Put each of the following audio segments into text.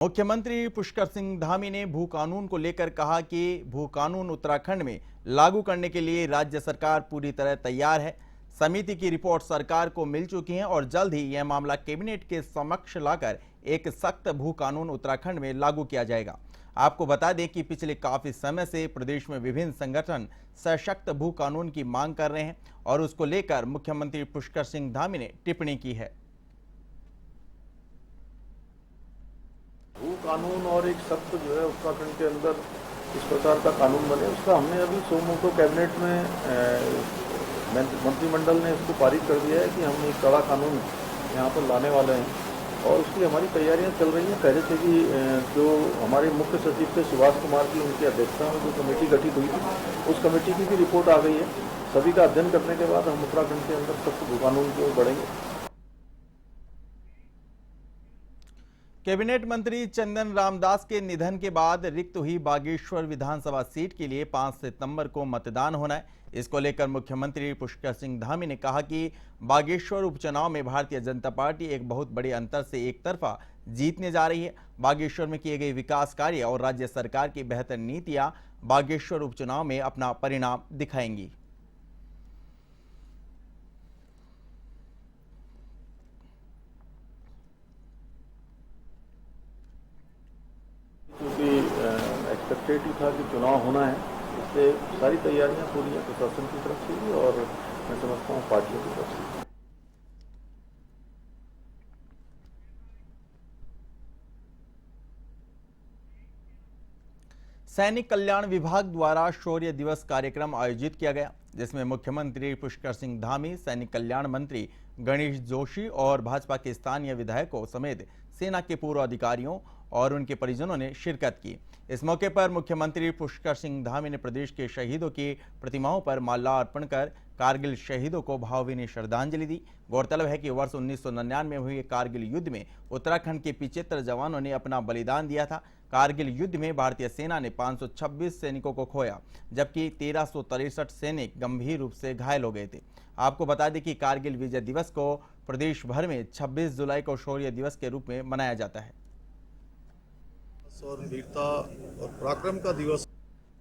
मुख्यमंत्री पुष्कर सिंह धामी ने भू कानून को लेकर कहा कि भू कानून उत्तराखंड में लागू करने के लिए राज्य सरकार पूरी तरह तैयार है। समिति की रिपोर्ट सरकार को मिल चुकी है और जल्द ही यह मामला कैबिनेट के समक्ष लाकर एक सख्त भू कानून उत्तराखंड में लागू किया जाएगा। आपको बता दें कि पिछले काफी समय से प्रदेश में विभिन्न संगठन सशक्त भू कानून की मांग कर रहे हैं और उसको लेकर मुख्यमंत्री पुष्कर सिंह धामी ने टिप्पणी की है। भू कानून और एक सख्त जो है उत्तराखंड के अंदर इस प्रकार का कानून बने, उसका हमने अभी सोमवार कैबिनेट में मंत्रिमंडल ने इसको पारित कर दिया है कि हम एक कड़ा कानून यहाँ पर लाने वाले हैं और उसकी हमारी तैयारियां चल रही हैं। पहले से कि जो हमारे मुख्य सचिव थे सुभाष कुमार की, उनकी अध्यक्षता में जो कमेटी गठित हुई थी, उस कमेटी की भी रिपोर्ट आ गई है। सभी का अध्ययन करने के बाद हम उत्तराखंड के अंदर सख्त भू कानून की ओर बढ़ेंगे। कैबिनेट मंत्री चंदन रामदास के निधन के बाद रिक्त हुई बागेश्वर विधानसभा सीट के लिए 5 सितंबर को मतदान होना है। इसको लेकर मुख्यमंत्री पुष्कर सिंह धामी ने कहा कि बागेश्वर उपचुनाव में भारतीय जनता पार्टी एक बहुत बड़े अंतर से एक तरफा जीतने जा रही है। बागेश्वर में किए गए विकास कार्य और राज्य सरकार की बेहतर नीतियां बागेश्वर उपचुनाव में अपना परिणाम दिखाएंगी। क्योंकि एक्सपेक्टेड ही था कि चुनाव होना है, इससे सारी तैयारियां पूरी हैं प्रशासन की तरफ से भी और मैं समझता हूँ पार्टियों की तरफ से। सैनिक कल्याण विभाग द्वारा शौर्य दिवस कार्यक्रम आयोजित किया गया, जिसमें मुख्यमंत्री पुष्कर सिंह धामी, सैनिक कल्याण मंत्री गणेश जोशी और भाजपा के स्थानीय विधायकों समेत सेना के पूर्व अधिकारियों और उनके परिजनों ने शिरकत की। इस मौके पर मुख्यमंत्री पुष्कर सिंह धामी ने प्रदेश के शहीदों की प्रतिमाओं पर माला अर्पण कर कारगिल शहीदों को भावभीनी श्रद्धांजलि दी। गौरतलब है कि वर्ष 1999 में हुए कारगिल युद्ध में उत्तराखंड के 75 जवानों ने अपना बलिदान दिया था। कारगिल युद्ध में भारतीय सेना ने 526 सैनिकों को खोया, जबकि 1363 सैनिक गंभीर रूप से घायल हो गए थे। आपको बता दें कि कारगिल विजय दिवस को प्रदेश भर में 26 जुलाई को शौर्य दिवस के रूप में मनाया जाता है। और वीरता और पराक्रम का दिवस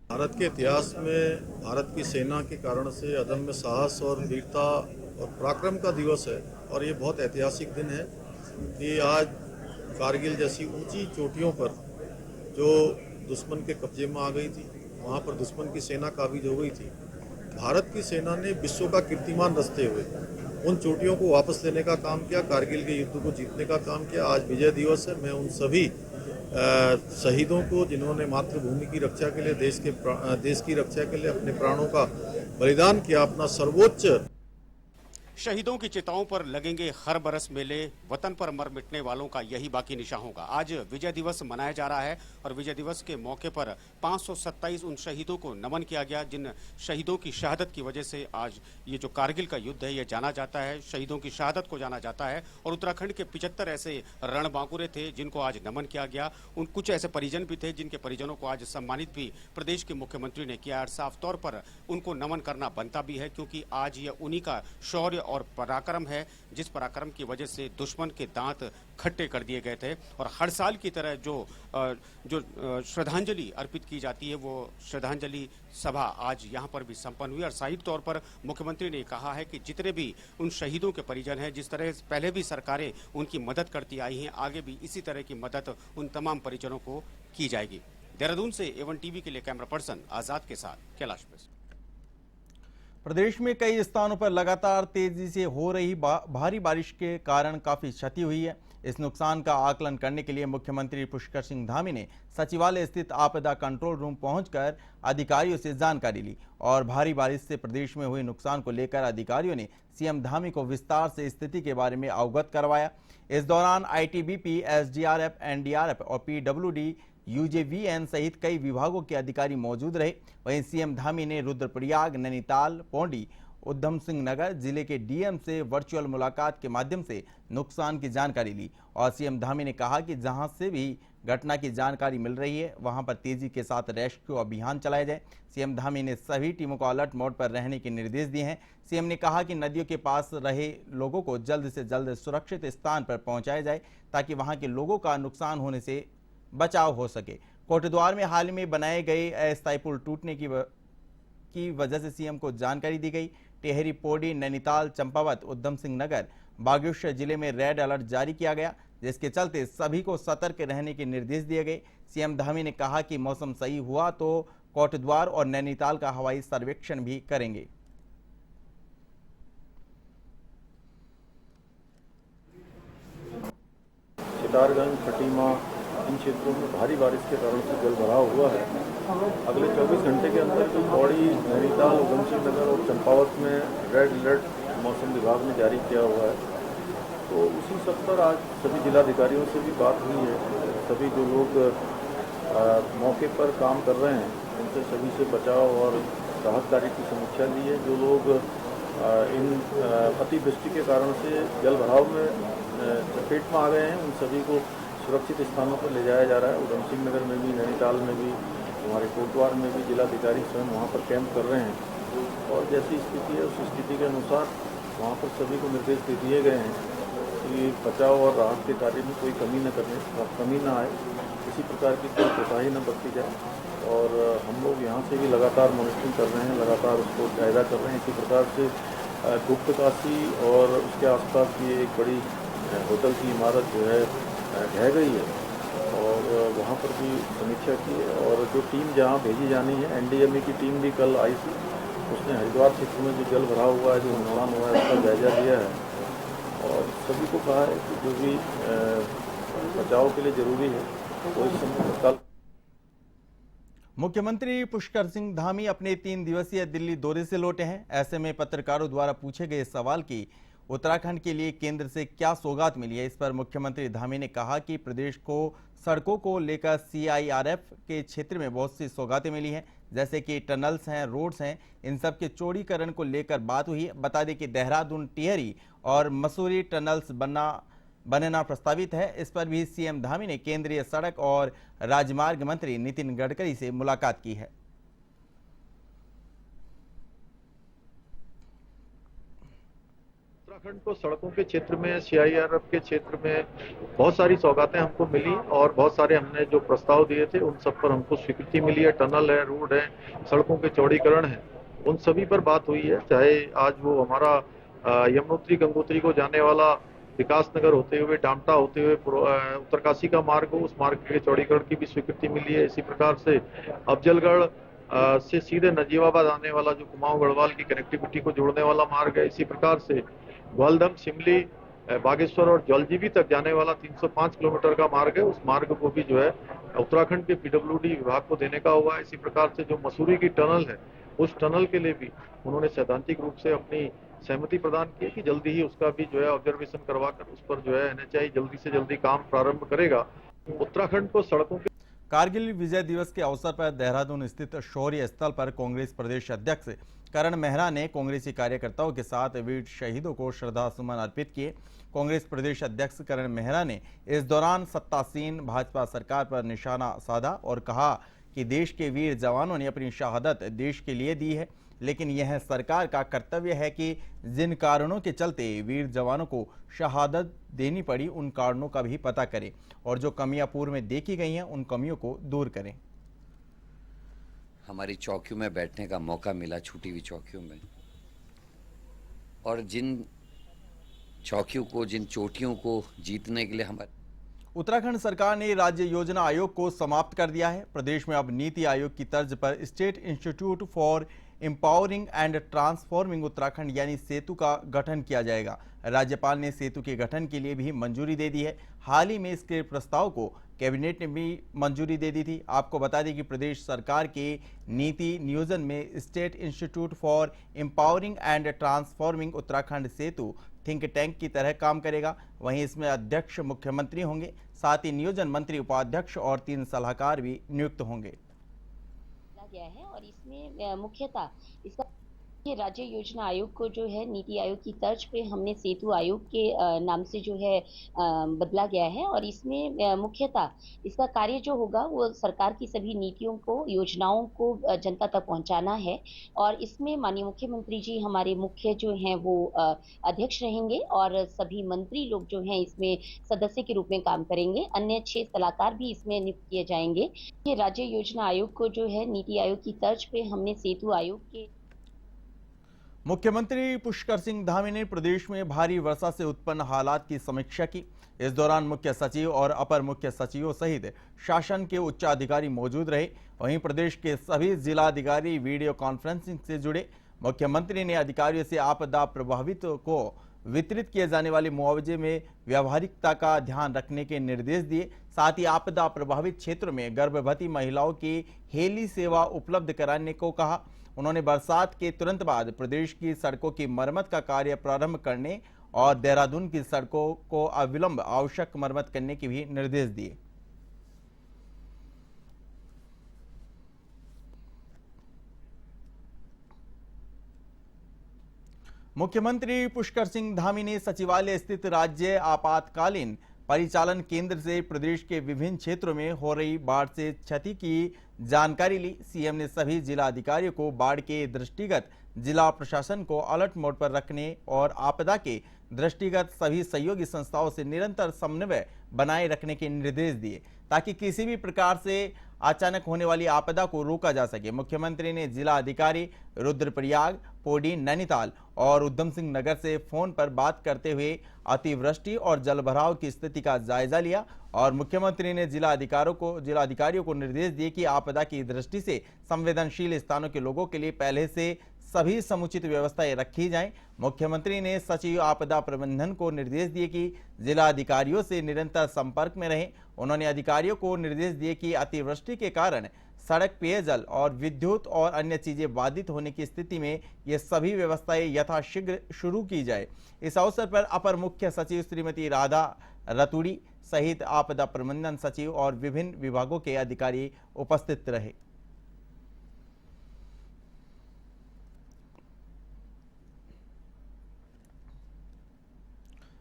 भारत के इतिहास में भारत की सेना के कारण से अदम्य साहस और वीरता और पराक्रम का दिवस है और ये बहुत ऐतिहासिक दिन है कि आज कारगिल जैसी ऊंची चोटियों पर जो दुश्मन के कब्जे में आ गई थी, वहाँ पर दुश्मन की सेना काबिज हो गई थी। भारत की सेना ने विश्व का कीर्तिमान रचते हुए उन चोटियों को वापस लेने का काम किया, कारगिल के युद्ध को जीतने का काम किया। आज विजय दिवस है। मैं उन सभी शहीदों को जिन्होंने मातृभूमि की रक्षा के लिए देश की रक्षा के लिए अपने प्राणों का बलिदान किया, अपना सर्वोच्च शहीदों की चिताओं पर लगेंगे हर बरस मेले, वतन पर मर मिटने वालों का यही बाकी निशा होगा। आज विजय दिवस मनाया जा रहा है और विजय दिवस के मौके पर 527 उन शहीदों को नमन किया गया जिन शहीदों की शहादत की वजह से आज ये जो कारगिल का युद्ध है ये जाना जाता है, शहीदों की शहादत को जाना जाता है। और उत्तराखंड के 75 ऐसे रणबांकुरे थे जिनको आज नमन किया गया। उन कुछ ऐसे परिजन भी थे जिनके परिजनों को आज सम्मानित भी प्रदेश के मुख्यमंत्री ने किया और साफ तौर पर उनको नमन करना बनता भी है, क्योंकि आज ये उन्हीं का शौर्य और पराक्रम है जिस पराक्रम की वजह से दुश्मन के दांत खट्टे कर दिए गए थे। और हर साल की तरह जो श्रद्धांजलि अर्पित की जाती है वो श्रद्धांजलि सभा आज यहाँ पर भी संपन्न हुई और साहिब तौर पर मुख्यमंत्री ने कहा है कि जितने भी उन शहीदों के परिजन हैं, जिस तरह पहले भी सरकारें उनकी मदद करती आई हैं, आगे भी इसी तरह की मदद उन तमाम परिजनों को की जाएगी। देहरादून से एवन टीवी के लिए कैमरा पर्सन आजाद के साथ कैलाश मिश्र। प्रदेश में कई स्थानों पर लगातार तेजी से हो रही भारी बारिश के कारण काफी क्षति हुई है। इस नुकसान का आकलन करने के लिए मुख्यमंत्री पुष्कर सिंह धामी ने सचिवालय स्थित आपदा कंट्रोल रूम पहुंचकर अधिकारियों से जानकारी ली और भारी बारिश से प्रदेश में हुए नुकसान को लेकर अधिकारियों ने सीएम धामी को विस्तार से स्थिति के बारे में अवगत करवाया। इस दौरान आईटीबीपी, एसडीआरएफ, एनडीआरएफ और पीडब्ल्यूडी, यूजेवीएन सहित कई विभागों के अधिकारी मौजूद रहे। वहीं सीएम धामी ने रुद्रप्रयाग, नैनीताल, पौंडी, उधम सिंह नगर जिले के डीएम से वर्चुअल मुलाकात के माध्यम से नुकसान की जानकारी ली और सीएम धामी ने कहा कि जहां से भी घटना की जानकारी मिल रही है वहां पर तेजी के साथ रेस्क्यू अभियान चलाया जाए। सीएम धामी ने सभी टीमों को अलर्ट मोड पर रहने के निर्देश दिए हैं। सीएम ने कहा कि नदियों के पास रहे लोगों को जल्द से जल्द सुरक्षित स्थान पर पहुंचाया जाए ताकि वहां के लोगों का नुकसान होने से बचाव हो सके। कोटद्वार में हाल में बनाए गए अस्थायी पुल टूटने की वजह से सीएम को जानकारी दी गई। टिहरी, पौड़ी, नैनीताल, चंपावत, उधम सिंह नगर, बागेश्वर जिले में रेड अलर्ट जारी किया गया, जिसके चलते सभी को सतर्क रहने के निर्देश दिए गए। सीएम धामी ने कहा कि मौसम सही हुआ तो कोटद्वार और नैनीताल का हवाई सर्वेक्षण भी करेंगे। सितारगंज, खटीमा, इन क्षेत्रों में भारी बारिश के कारण से जल भराव हुआ है। अगले 24 घंटे के अंदर जो पौड़ी, नैनीताल, उधम सिंह नगर और चंपावत में रेड अलर्ट मौसम विभाग ने जारी किया हुआ है। तो उसी सब पर आज सभी जिलाधिकारियों से भी बात हुई है। सभी जो लोग मौके पर काम कर रहे हैं उनसे सभी से बचाव और राहत कार्य की समीक्षा ली है। जो लोग इन अतिवृष्टि के कारण से जल भराव में चपेट में आ गए हैं उन सभी को सुरक्षित स्थानों पर ले जाया जा रहा है। उधम सिंह नगर में भी, नैनीताल में भी, हमारे कोटद्वार में भी जिलाधिकारी स्वयं वहाँ पर कैंप कर रहे हैं और जैसी स्थिति है उस स्थिति के अनुसार वहाँ पर सभी को निर्देश दे दिए गए हैं कि बचाव और राहत के कार्य में कोई कमी न आए, किसी प्रकार की कोई कोताही न बरती जाए। और हम लोग यहाँ से भी लगातार मॉनिटरिंग कर रहे हैं, लगातार उसको जायजा कर रहे हैं। इसी प्रकार से गुप्त काशी और उसके आसपास की एक बड़ी होटल की इमारत जो है ढह गई है और वहाँ पर भी समीक्षा की है। और जो टीम जहाँ भेजी जानी है, एनडीएमए की टीम भी कल आई थी, उसने हरिद्वार क्षेत्र में जो जल भराव हुआ है, जो नुकसान हुआ है, उसका जायजा लिया है और सभी को कहा है कि जो भी बचाव के लिए जरूरी है वो इस समय तत्काल। मुख्यमंत्री पुष्कर सिंह धामी अपने 3 दिवसीय दिल्ली दौरे से लौटे हैं। ऐसे में पत्रकारों द्वारा पूछे गए सवाल की उत्तराखंड के लिए केंद्र से क्या सौगात मिली है, इस पर मुख्यमंत्री धामी ने कहा कि प्रदेश को सड़कों को लेकर सीआईआरएफ के क्षेत्र में बहुत सी सौगातें मिली हैं, जैसे कि टनल्स हैं, रोड्स हैं, इन सब के चौड़ीकरण को लेकर बात हुई है। बता दें कि देहरादून, टिहरी और मसूरी टनल्स बनना प्रस्तावित है। इस पर भी सीएम धामी ने केंद्रीय सड़क और राजमार्ग मंत्री नितिन गडकरी से मुलाकात की है। उत्तराखंड को सड़कों के क्षेत्र में, सीआईआरएफ के क्षेत्र में बहुत सारी सौगातें हमको मिली और बहुत सारे हमने जो प्रस्ताव दिए थे उन सब पर हमको स्वीकृति मिली है। टनल है, रोड है, सड़कों के चौड़ीकरण है, उन सभी पर बात हुई है। चाहे आज वो हमारा यमुनोत्री गंगोत्री को जाने वाला विकास नगर होते हुए, डामटा होते हुए उत्तरकाशी का मार्ग हो, उस मार्ग के चौड़ीकरण की भी स्वीकृति मिली है। इसी प्रकार से अफजलगढ़ से सीधे नजीबाबाद आने वाला जो कुमाऊं गढ़वाल की कनेक्टिविटी को जोड़ने वाला मार्ग है, इसी प्रकार से ग्वालदम, शिमली, बागेश्वर और जलजीबी तक जाने वाला 305 किलोमीटर का मार्ग है, उस मार्ग को भी जो है उत्तराखंड के पीडब्ल्यूडी विभाग को देने का हुआ है। इसी प्रकार से जो मसूरी की टनल है, उस टनल के लिए भी उन्होंने सैद्धांतिक रूप से अपनी सहमति प्रदान की है कि जल्दी ही उसका भी जो है ऑब्जर्वेशन करवाकर उस पर जो है एनएचआई जल्दी से जल्दी काम प्रारंभ करेगा। उत्तराखंड को सड़कों के कारगिल विजय दिवस के अवसर पर देहरादून स्थित शौर्य स्थल पर कांग्रेस प्रदेश अध्यक्ष करण मेहरा ने कांग्रेसी कार्यकर्ताओं के साथ वीर शहीदों को श्रद्धासुमन अर्पित किए। कांग्रेस प्रदेश अध्यक्ष करण मेहरा ने इस दौरान सत्तासीन भाजपा सरकार पर निशाना साधा और कहा कि देश के वीर जवानों ने अपनी शहादत देश के लिए दी है, लेकिन यह सरकार का कर्तव्य है कि जिन कारणों के चलते वीर जवानों को शहादत देनी पड़ी उन कारणों का भी पता करें और जो कमियां पूर्व में देखी गई हैं उन कमियों को दूर करें। हमारी चौकियों में बैठने का मौका मिला, छूटी हुई चौकियों में, और जिन चौकियों को, जिन चोटियों को जीतने के लिए हमारे उत्तराखंड सरकार ने राज्य योजना आयोग को समाप्त कर दिया है। प्रदेश में अब नीति आयोग की तर्ज पर state institute for empowering and transforming Uttarakhand यानी सेतु का गठन किया जाएगा। राज्यपाल ने सेतु के गठन के लिए भी मंजूरी दे दी है। हाल ही में इसके प्रस्ताव को कैबिनेट ने भी मंजूरी दे दी थी। आपको बता दें कि प्रदेश सरकार के नीति नियोजन में state institute for empowering and transforming Uttarakhand Setu think tank की तरह काम करेगा। वहीं इसमें अध्यक्ष मुख्यमंत्री होंगे, साथ ही नियोजन मंत्री, उपाध्यक्ष और 3 सलाहकार भी नियुक्त होंगे। गया है और इसमें मुख्यतः इसका ये राज्य योजना आयोग को जो है नीति आयोग की तर्ज पे हमने सेतु आयोग के नाम से जो है बदला गया है और इसमें मुख्यतः इसका कार्य जो होगा वो सरकार की सभी नीतियों को योजनाओं को जनता तक पहुंचाना है और इसमें माननीय मुख्यमंत्री जी हमारे मुख्य जो हैं वो अध्यक्ष रहेंगे और सभी मंत्री लोग जो हैं इसमें सदस्य के रूप में काम करेंगे। अन्य 6 सलाहकार भी इसमें नियुक्त किए जाएंगे। ये राज्य योजना आयोग को जो है नीति आयोग की तर्ज पे हमने सेतु आयोग के मुख्यमंत्री पुष्कर सिंह धामी ने प्रदेश में भारी वर्षा से उत्पन्न हालात की समीक्षा की। इस दौरान मुख्य सचिव और अपर मुख्य सचिवों सहित शासन के उच्चाधिकारी मौजूद रहे। वहीं प्रदेश के सभी जिलाधिकारी वीडियो कॉन्फ्रेंसिंग से जुड़े। मुख्यमंत्री ने अधिकारियों से आपदा प्रभावितों को वितरित किए जाने वाले मुआवजे में व्यावहारिकता का ध्यान रखने के निर्देश दिए। साथ ही आपदा प्रभावित क्षेत्रों में गर्भवती महिलाओं की हेली सेवा उपलब्ध कराने को कहा। उन्होंने बरसात के तुरंत बाद प्रदेश की सड़कों की मरम्मत का कार्य प्रारंभ करने और देहरादून की सड़कों को अविलंब आवश्यक मरम्मत करने के भी निर्देश दिए। मुख्यमंत्री पुष्कर सिंह धामी ने सचिवालय स्थित राज्य आपातकालीन परिचालन केंद्र से प्रदेश के विभिन्न क्षेत्रों में हो रही बाढ़ से क्षति की जानकारी ली। सीएम ने सभी जिला अधिकारियों को बाढ़ के दृष्टिगत जिला प्रशासन को अलर्ट मोड पर रखने और आपदा के दृष्टिगत सभी सहयोगी संस्थाओं से निरंतर समन्वय बनाए रखने के निर्देश दिए ताकि किसी भी प्रकार से अचानक होने वाली आपदा को रोका जा सके। मुख्यमंत्री ने जिला अधिकारी रुद्रप्रयाग, पौड़ी, नैनीताल और उधम सिंह नगर से फोन पर बात करते हुए अतिवृष्टि और जलभराव की स्थिति का जायजा लिया और मुख्यमंत्री ने जिलाधिकारियों को निर्देश दिए कि आपदा की दृष्टि से संवेदनशील स्थानों के लोगों के लिए पहले से सभी समुचित व्यवस्थाएं रखी जाएं। मुख्यमंत्री ने सचिव आपदा प्रबंधन को निर्देश दिए कि जिला अधिकारियों से निरंतर संपर्क में रहें। उन्होंने अधिकारियों को निर्देश दिए कि अतिवृष्टि के कारण सड़क, पेयजल और विद्युत और अन्य चीजें बाधित होने की स्थिति में ये सभी व्यवस्थाएं यथाशीघ्र शुरू की जाए। इस अवसर पर अपर मुख्य सचिव श्रीमती राधा रतूड़ी सहित आपदा प्रबंधन सचिव और विभिन्न विभागों के अधिकारी उपस्थित रहे।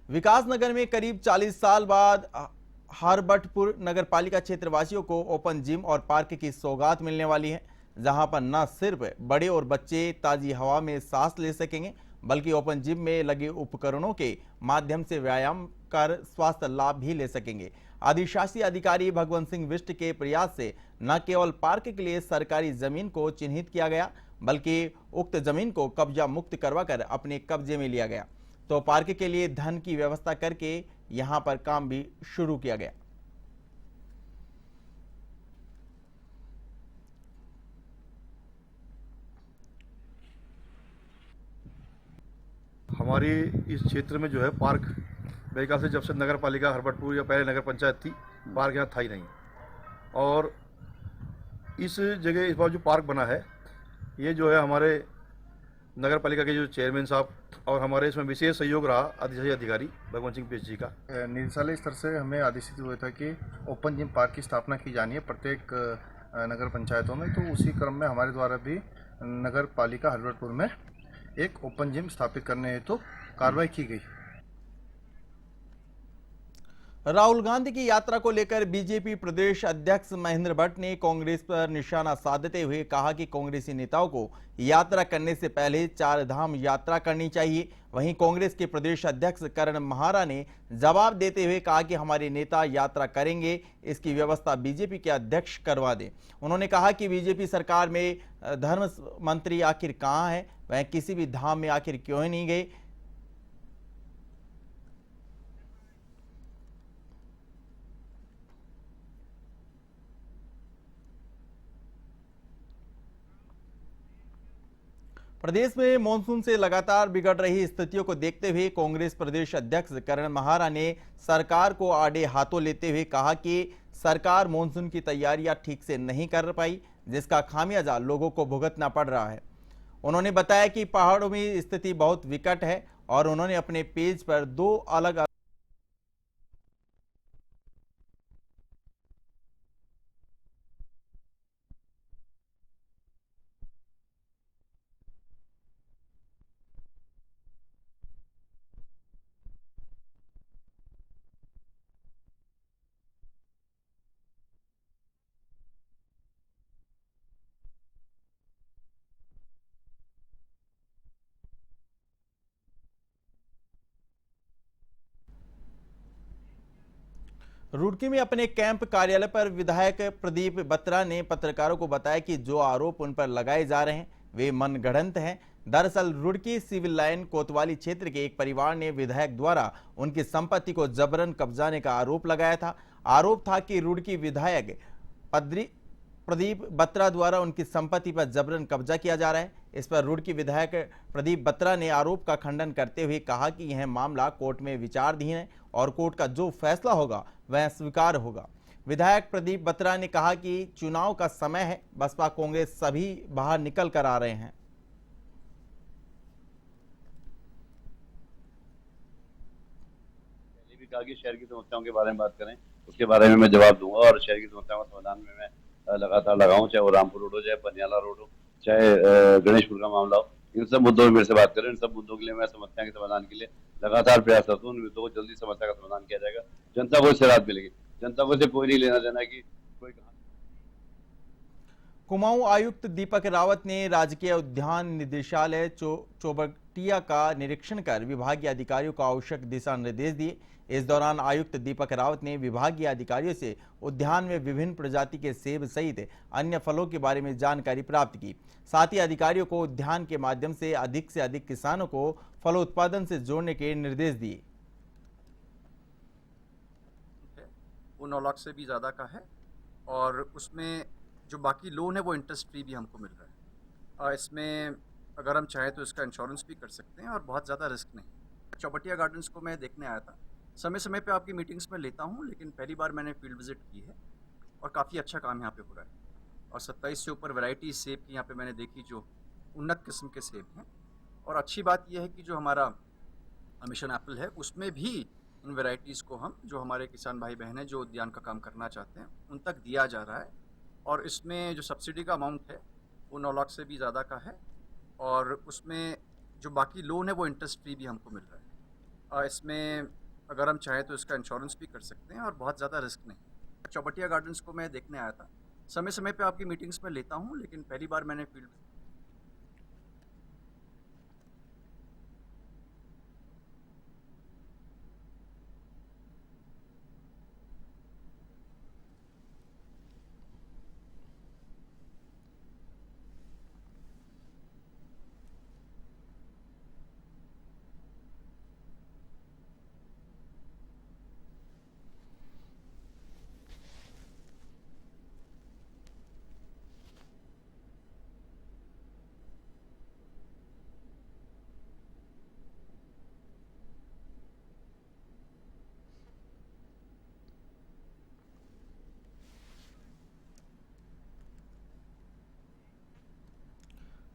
विकासनगर में करीब 40 साल बाद हरबटपुर नगरपालिका क्षेत्रवासियों को ओपन जिम और पार्क की सौगात मिलने वाली है, जहां पर न सिर्फ बड़े और बच्चे ताजी हवा में सांस ले सकेंगे बल्कि ओपन जिम में लगे उपकरणों के माध्यम से व्यायाम कर स्वास्थ्य लाभ भी ले सकेंगे। अधिशासी अधिकारी भगवंत सिंह बिष्ट के प्रयास से न केवल पार्क के लिए सरकारी जमीन को चिन्हित किया गया बल्कि उक्त जमीन को कब्जा मुक्त करवाकर अपने कब्जे में लिया गया, तो पार्क के लिए धन की व्यवस्था करके यहां पर काम भी शुरू किया गया। हमारी इस क्षेत्र में जो है पार्क मेरे ख्याल से जब से नगर पालिका हरबटपुर या पहले नगर पंचायत थी, पार्क यहाँ था ही नहीं। और इस जगह इस बार जो पार्क बना है ये जो है हमारे नगर पालिका के जो चेयरमैन साहब और हमारे इसमें विशेष सहयोग रहा अधिशासी अधिकारी भगवंत सिंह बिष्ट जी का। निदेशालय स्तर से हमें आदेशित हुआ था कि ओपन जिम पार्क की स्थापना की जानी है प्रत्येक नगर पंचायतों में, तो उसी क्रम में हमारे द्वारा भी नगर पालिका हरबटपुर में एक ओपन जिम स्थापित करने हेतु कार्रवाई की गई। राहुल गांधी की यात्रा को लेकर बीजेपी प्रदेश अध्यक्ष महेंद्र भट्ट ने कांग्रेस पर निशाना साधते हुए कहा कि कांग्रेसी नेताओं को यात्रा करने से पहले 4 धाम यात्रा करनी चाहिए। वहीं कांग्रेस के प्रदेश अध्यक्ष करण महारा ने जवाब देते हुए कहा कि हमारे नेता यात्रा करेंगे, इसकी व्यवस्था बीजेपी के अध्यक्ष करवा दें। उन्होंने कहा कि बीजेपी सरकार में धर्म मंत्री आखिर कहां है, वह किसी भी धाम में आखिर क्यों नहीं गए। प्रदेश में मानसून से लगातार बिगड़ रही स्थितियों को देखते हुए कांग्रेस प्रदेश अध्यक्ष करण महारा ने सरकार को आड़े हाथों लेते हुए कहा कि सरकार मानसून की तैयारियां ठीक से नहीं कर पाई, जिसका खामियाजा लोगों को भुगतना पड़ रहा है। उन्होंने बताया कि पहाड़ों में स्थिति बहुत विकट है और उन्होंने अपने पेज पर 2 अलग रुड़की में अपने कैंप कार्यालय पर विधायक प्रदीप बत्रा ने पत्रकारों को बताया कि जो आरोप उन पर लगाए जा रहे हैं वे मनगढ़ंत हैं। दरअसल रुड़की सिविल लाइन कोतवाली क्षेत्र के एक परिवार ने विधायक द्वारा उनकी संपत्ति को जबरन कब्जाने का आरोप लगाया था। आरोप था कि रुड़की विधायक प्रदीप बत्रा द्वारा उनकी संपत्ति पर जबरन कब्जा किया जा रहा है। इस पर रुड़की विधायक प्रदीप बत्रा ने आरोप का खंडन करते हुए कहा कि यह मामला कोर्ट में विचाराधीन है और कोर्ट का जो फैसला होगा वह स्वीकार होगा। विधायक प्रदीप बत्रा ने कहा कि चुनाव का समय है, बसपा कांग्रेस सभी बाहर निकल कर आ रहे हैं। पहले भी कहा कि शहर की समस्याओं के बारे में बात करें, उसके बारे में मैं जवाब दूंगा और शहर की समस्याओं का समाधान में मैं लगातार लगाऊं, चाहे वो रामपुर रोड हो, चाहे पनियाला रोड हो, चाहे गणेशपुर का मामला हो। इन सब मुद्दों में मेरे से बात करें। इन सब मुद्दों के लिए मैं समस्या के समाधान के लिए लगातार प्रयासरत हूँ। उन मुद्दों को जल्दी समस्या का समाधान किया जाएगा। जनता को इससे राहत मिलेगी। जनता को इससे कोई नहीं लेना देना कि कोई। कुमाऊं आयुक्त दीपक रावत ने राजकीय उद्यान निदेशालय चौबटिया का निरीक्षण कर विभागीय अधिकारियों को आवश्यक दिशा निर्देश दिए। इस दौरान आयुक्त दीपक रावत ने विभागीय अधिकारियों से उद्यान में विभिन्न प्रजाति के सेब सहित अन्य फलों के बारे में जानकारी प्राप्त की। साथ ही अधिकारियों को उद्यान के माध्यम से अधिक किसानों को फलोत्पादन से जोड़ने के निर्देश दिए। वो 9 लाख से भी ज़्यादा का है और उसमें जो बाकी लोन है वो इंटरेस्ट फ्री भी हमको मिल रहा है। इसमें अगर हम चाहें तो इसका इंश्योरेंस भी कर सकते हैं और बहुत ज़्यादा रिस्क नहीं। चौबटिया गार्डन्स को मैं देखने आया था। समय समय पे आपकी मीटिंग्स में लेता हूँ, लेकिन पहली बार मैंने फील्ड विजिट की है और काफ़ी अच्छा काम यहाँ पे हो रहा है। और 27 से ऊपर वैरायटी सेब की यहाँ पे मैंने देखी जो उन्नत किस्म के सेब हैं। और अच्छी बात यह है कि जो हमारा मिशन एप्पल है उसमें भी इन वैरायटीज़ को हम जो हमारे किसान भाई बहन हैं जो उद्यान का काम करना चाहते हैं उन तक दिया जा रहा है। और इसमें जो सब्सिडी का अमाउंट है वो 9 लाख से भी ज़्यादा का है और उसमें जो बाकी लोन है वो इंटरेस्ट फ्री भी हमको मिल रहा है। इसमें अगर हम चाहें तो इसका इंश्योरेंस भी कर सकते हैं और बहुत ज़्यादा रिस्क नहीं। चौबटिया गार्डन्स को मैं देखने आया था। समय समय पे आपकी मीटिंग्स में लेता हूँ, लेकिन पहली बार मैंने फील्ड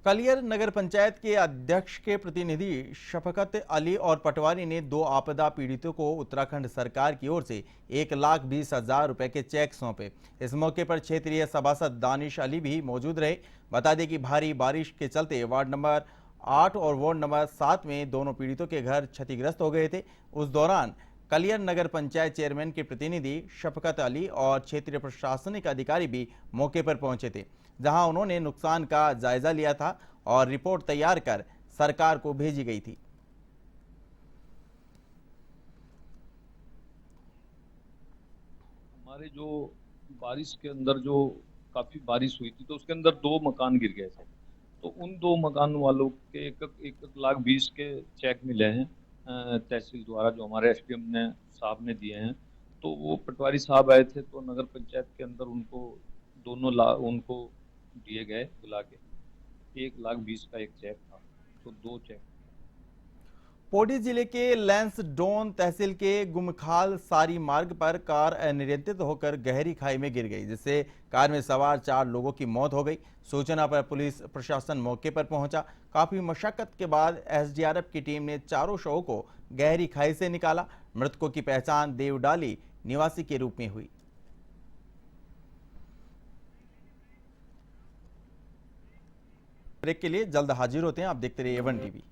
कलियर नगर पंचायत के अध्यक्ष के प्रतिनिधि शफकत अली और पटवारी ने 2 आपदा पीड़ितों को उत्तराखंड सरकार की ओर से 1,20,000 रुपए के चेक सौंपे। इस मौके पर क्षेत्रीय सभासद दानिश अली भी मौजूद रहे। बता दें कि भारी बारिश के चलते वार्ड नंबर 8 और वार्ड नंबर 7 में दोनों पीड़ितों के घर क्षतिग्रस्त हो गए थे। उस दौरान कलियर नगर पंचायत चेयरमैन के प्रतिनिधि शफकत अली और क्षेत्रीय प्रशासनिक अधिकारी भी मौके पर पहुंचे थे, जहां उन्होंने नुकसान का जायजा लिया था और रिपोर्ट तैयार कर सरकार को भेजी गई थी। हमारे जो बारिश के अंदर जो काफी बारिश हुई थी तो उसके अंदर 2 मकान गिर गए थे। तो उन 2 मकान वालों के 1,20,000 के चेक मिले हैं तहसील द्वारा, जो हमारे एसडीएम ने साहब ने दिए हैं। तो वो पटवारी साहब आए थे तो नगर पंचायत के अंदर उनको उनको दिए गए बुला के। 1,20,000 का एक चेक था, तो 2 चेक। पौड़ी जिले के लैंसडोन तहसील के गुमखाल सारी मार्ग पर कार अनियंत्रित होकर गहरी खाई में गिर गई, जिससे कार में सवार 4 लोगों की मौत हो गई। सूचना पर पुलिस प्रशासन मौके पर पहुंचा। काफी मशक्कत के बाद एसडीआरएफ की टीम ने चारों शवों को गहरी खाई से निकाला। मृतकों की पहचान देवडाली निवासी के रूप में हुई। ब्रेक के लिए जल्द हाजिर होते हैं। आप देखते रहिए A1 टीवी।